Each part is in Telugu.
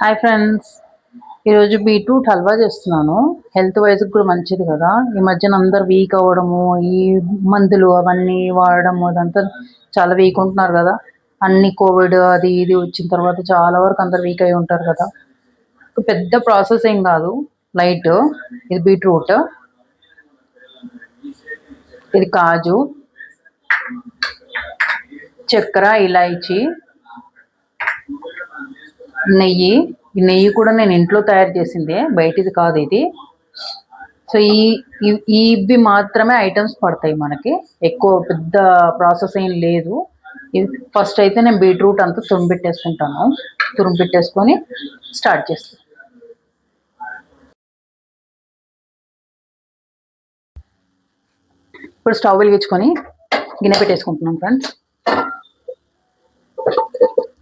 హాయ్ ఫ్రెండ్స్, ఈరోజు బీట్రూట్ హల్వా చేస్తున్నాను. హెల్త్ వైజ్కి కూడా మంచిది కదా. ఈ మధ్యన అందరు వీక్ అవ్వడము, ఈ మందులు అవన్నీ వాడడము, అదంతా చాలా వీక్ ఉంటున్నారు కదా. అన్ని కోవిడ్ అది ఇది వచ్చిన తర్వాత చాలా వరకు అందరు వీక్ అయి ఉంటారు కదా. పెద్ద ప్రాసెస్ ఏం కాదు, లైట్. ఇది బీట్రూట్, ఇది కాజు, చక్కెర, ఇలాయచీ, నెయ్యి. ఈ నెయ్యి కూడా నేను ఇంట్లో తయారు చేసిందే, బయటిది కాదు ఇది. సో ఇవి మాత్రమే ఐటమ్స్ పడతాయి మనకి, ఎక్కువ పెద్ద ప్రాసెస్ ఏం లేదు. ఫస్ట్ అయితే నేను బీట్రూట్ అంతా తురుముపెట్టేసుకుంటాను. తురుముపెట్టేసుకొని స్టార్ట్ చేస్తాను. ఇప్పుడు స్టవ్ వెలిగించుకొని గిన్నె పెట్టేసుకుంటున్నాను ఫ్రెండ్స్.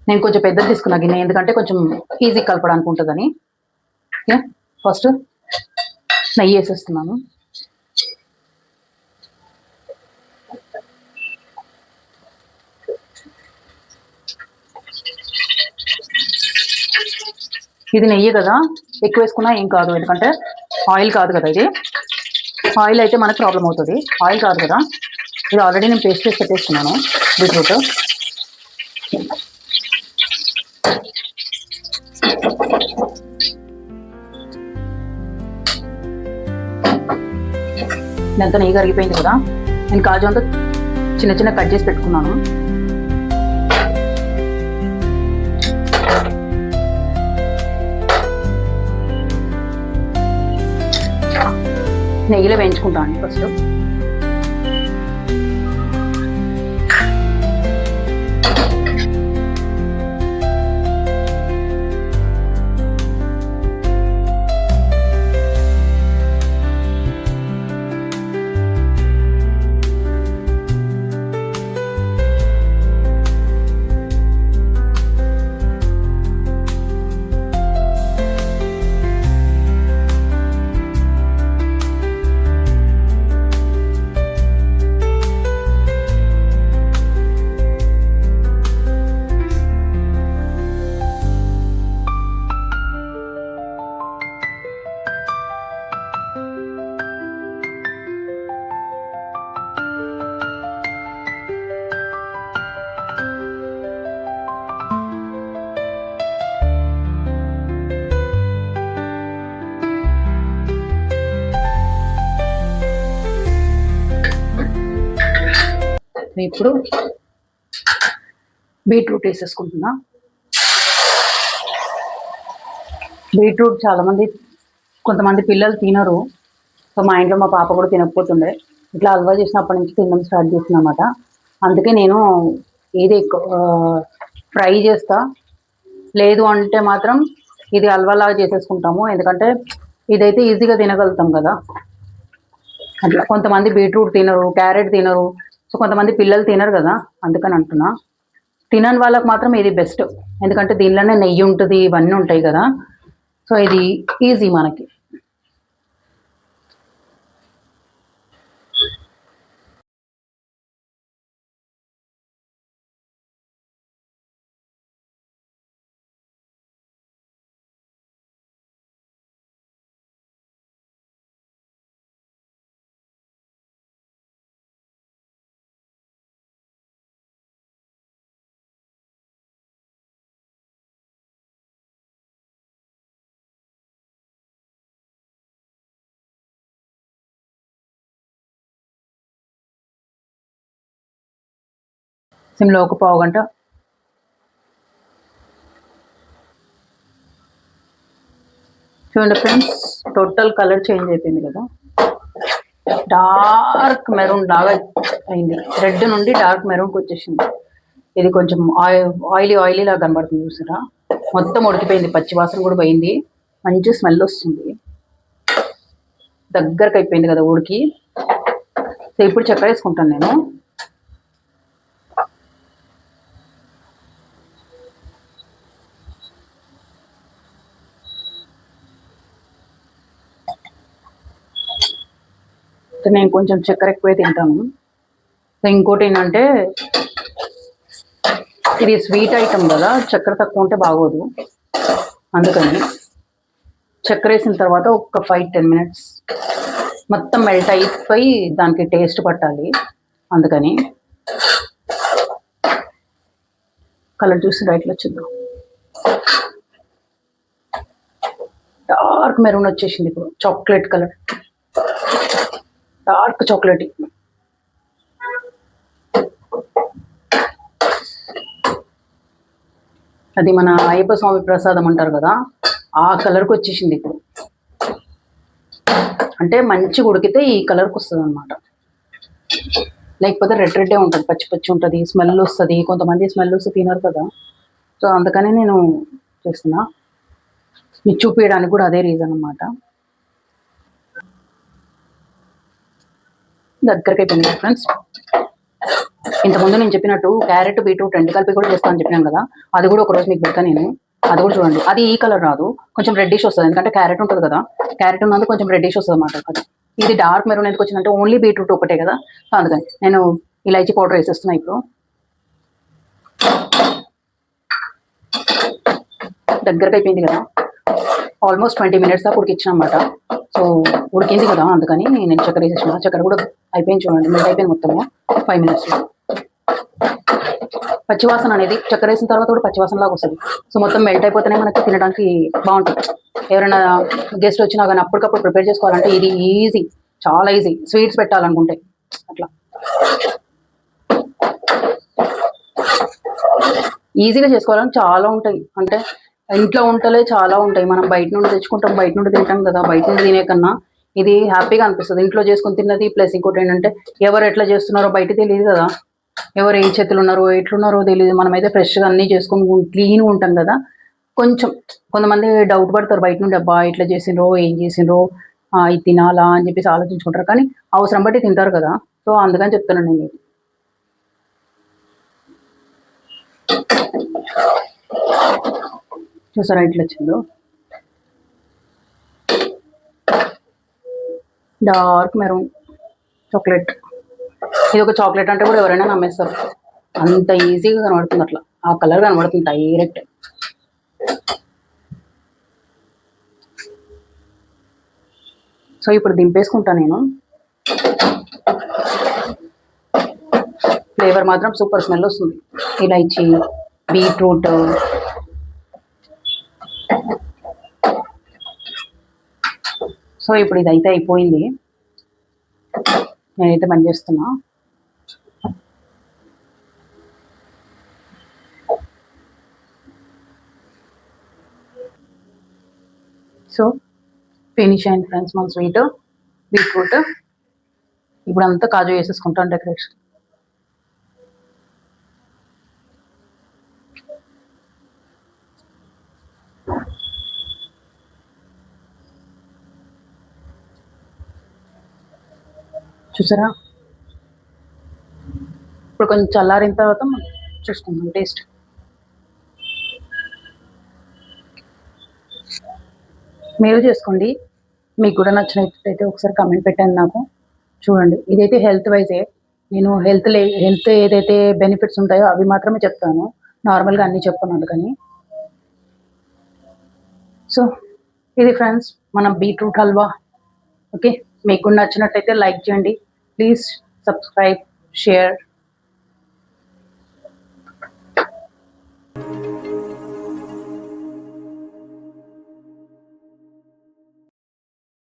నేను కొంచెం పెద్దది తీసుకున్నా గిన్నె, ఎందుకంటే కొంచెం ఈజీ కలపడానికి ఉంటుందని. ఓకే, ఫస్ట్ నెయ్యి వేసేస్తున్నాను. ఇది నెయ్యి కదా, ఎక్కువ వేసుకున్నా ఏం కాదు, ఎందుకంటే ఆయిల్ కాదు కదా ఇది. ఆయిల్ అయితే మనకు ప్రాబ్లం అవుతుంది, ఆయిల్ కాదు కదా. ఇది ఆల్రెడీ నేను పేస్ట్ చేసి పెట్టేస్తున్నాను బీట్రూట్. ఇదంతా నెయ్యి కరిగిపోయింది కదా. నేను కాజు అంతా చిన్న చిన్న కట్ చేసి పెట్టుకున్నాను. నెయ్యిలో వేయించుకుంటాను ఫస్ట్. ఇప్పుడు బీట్రూట్ వేసేసుకుంటున్నా. బీట్రూట్ కొంతమంది పిల్లలు తినరు. సో మా ఇంట్లో మా పాప కూడా తినకపోతుండే. ఇట్లా హల్వా చేసినప్పటి నుంచి తినడం స్టార్ట్ చేస్తున్నమాట. అందుకే నేను ఇది ఫ్రై చేస్తా, లేదు అంటే మాత్రం ఇది హల్వాలాగా చేసేసుకుంటాము. ఎందుకంటే ఇదైతే ఈజీగా తినగలుగుతాం కదా. అట్లా కొంతమంది బీట్రూట్ తినరు, క్యారెట్ తినరు. సో కొంతమంది పిల్లలు తినరు కదా, అందుకని అంటున్నా. తినని వాళ్ళకి మాత్రం ఇది బెస్ట్, ఎందుకంటే దీనిలోనే నెయ్యి ఉంటుంది, ఇవన్నీ ఉంటాయి కదా. సో ఇది ఈజీ మనకి. సిమ్లో ఒక పావు గంట. చూడండి ఫ్రెండ్స్, టోటల్ కలర్ చేంజ్ అయిపోయింది కదా. డార్క్ మెరూన్ లాగా అయింది, రెడ్ నుండి డార్క్ మెరూన్కి వచ్చేసింది. ఇది కొంచెం ఆయిలీ లాగా కనబడుతుంది చూసారా. మొత్తం ఉడికిపోయింది, పచ్చి వాసన కూడా పోయింది, మంచి స్మెల్ వస్తుంది. దగ్గరకు అయిపోయింది కదా ఉడికి. సో ఇప్పుడు చక్కెర వేసుకుంటాను నేను. నేను కొంచెం చక్కెర ఎక్కువే తింటాను. ఇంకోటి ఏంటంటే ఇది స్వీట్ ఐటమ్ కదా, చక్కెర తక్కువ ఉంటే బాగోదు. అందుకని చక్కెర వేసిన తర్వాత ఒక 5-10 మినిట్స్ మొత్తం మెల్ట్ అయిపోయి దానికి టేస్ట్ పట్టాలి. అందుకని కలర్ చూసి రైట్లో వచ్చింది, డార్క్ మెరూన్ వచ్చేసింది. ఇప్పుడు చాక్లెట్ కలర్, డార్క్ చాక్లెట్. అది మన అయ్యప్ప స్వామి ప్రసాదం అంటారు కదా, ఆ కలర్కి వచ్చేసింది ఇప్పుడు. అంటే మంచిగా ఉడికితే ఈ కలర్కి వస్తుంది అనమాట. లేకపోతే రెడ్డే ఉంటుంది, పచ్చి పచ్చి ఉంటుంది, స్మెల్ వస్తుంది. కొంతమంది స్మెల్ వస్తే తినరు కదా, సో అందుకని నేను చేస్తున్నా. మీకు చూపించడానికి కూడా అదే రీజన్ అనమాట. దగ్గరికి అయిపోయింది ఫ్రెండ్స్. ఇంతకుముందు నేను చెప్పినట్టు క్యారెట్ బీట్రూట్ రెండు కలిపి కూడా చేస్తాను అని చెప్పాను కదా, అది కూడా ఒకరోజు మీకు పెడతాను నేను. అది కూడా చూడండి. అది ఈ కలర్ రాదు, కొంచెం రెడ్డిష్ వస్తుంది. ఎందుకంటే క్యారెట్ ఉంటుంది కదా, క్యారెట్ ఉన్నందుకు కొంచెం రెడ్డిష్ వస్తుంది అన్నమాట. ఇది డార్క్ మెరూన్ ఎందుకు వచ్చిందంటే ఓన్లీ బీట్రూట్ ఒకటే కదా, సో అందుకని నేను ఇలాచీ పౌడర్ వేసేస్తున్నా. ఇప్పుడు దగ్గరకు అయిపోయింది కదా, ఆల్మోస్ట్ 20 మినిట్స్ దాకా ఉడికిచ్చిన అనమాట. సో ఉడికింది కదా, అందుకని నేను చక్కెర వేసేసిన. చక్కెర కూడా అయిపోయింది చూడండి, మెల్ట్ అయిపోయింది మొత్తము 5 మినిట్స్లో. పచ్చివాసన అనేది చక్కెర వేసిన తర్వాత కూడా పచ్చివాసన లాగా వస్తుంది. సో మొత్తం మెల్ట్ అయిపోతేనే మనకి తినడానికి బాగుంటుంది. ఎవరైనా గెస్ట్ వచ్చినా కానీ అప్పటికప్పుడు ప్రిపేర్ చేసుకోవాలంటే ఇది ఈజీ, చాలా ఈజీ. స్వీట్స్ పెట్టాలనుకుంటే అట్లా ఈజీగా చేసుకోవాలని చాలా ఉంటాయి. అంటే ఇంట్లో వంటలే చాలా ఉంటాయి. మనం బయట నుండి తెచ్చుకుంటాం, బయట నుండి తింటాం కదా. బయట నుండి తినే కన్నా ఇది హ్యాపీగా అనిపిస్తుంది. ఇంట్లో చేసుకుని తిన్నది ప్లస్ ఇంకోటి ఏంటంటే ఎవరు ఎట్లా చేస్తున్నారో బయట తెలియదు కదా, ఎవరు ఏ చేతులు ఉన్నారో ఎట్లున్నారో తెలియదు. మనమైతే ఫ్రెష్గా అన్నీ చేసుకొని క్లీన్గా ఉంటాం కదా. కొంతమంది డౌట్ పడతారు బయట నుండి, అబ్బా ఇట్లా చేసిండ్రో ఏం చేసిండ్రో ఇది తినాలా అని చెప్పేసి ఆలోచించుకుంటారు. కానీ అవసరం బట్టి తింటారు కదా, సో అందుకని చెప్తున్నాను నేను. చూసారా ఇట్లా వచ్చిందో, డార్క్ మెరూన్ చాక్లెట్. ఇది ఒక చాక్లెట్ అంటే కూడా ఎవరైనా నమ్మేస్తారు, అంత ఈజీగా కనబడుతుంది. అట్లా ఆ కలర్ కనబడుతుంది డైరెక్ట్. సో ఇప్పుడు దింపేసుకుంటా నేను. ఫ్లేవర్ మాత్రం సూపర్ స్మెల్ వస్తుంది, ఇలాచి బీట్రూట్. సో ఇప్పుడు ఇదైతే అయిపోయింది, నేనైతే బంద్ చేస్తున్నా. సో ఫినిష్ అయింది ఫ్రెండ్స్ మన స్వీట్ బీట్రూట్. ఇప్పుడు అంతా కాజు వేసేసుకుంటాను డెకరేషన్. చూసారా, ఇప్పుడు కొంచెం చల్లారిన తర్వాత చూసుకుందాం టేస్ట్. మీరు చేసుకోండి, మీకు కూడా నచ్చినట్లయితే ఒకసారి కమెంట్ పెట్టండి నాకు. చూడండి, ఇదైతే హెల్త్ వైజే. నేను హెల్త్ ఏదైతే బెనిఫిట్స్ ఉంటాయో అవి మాత్రమే చెప్తాను, నార్మల్గా అన్నీ చెప్పను. అందుకని సో ఇది ఫ్రెండ్స్ మన బీట్రూట్ హల్వా. ఓకే, మీకు నచ్చినట్టయితే లైక్ చేయండి, ప్లీజ్ సబ్స్క్రైబ్, షేర్.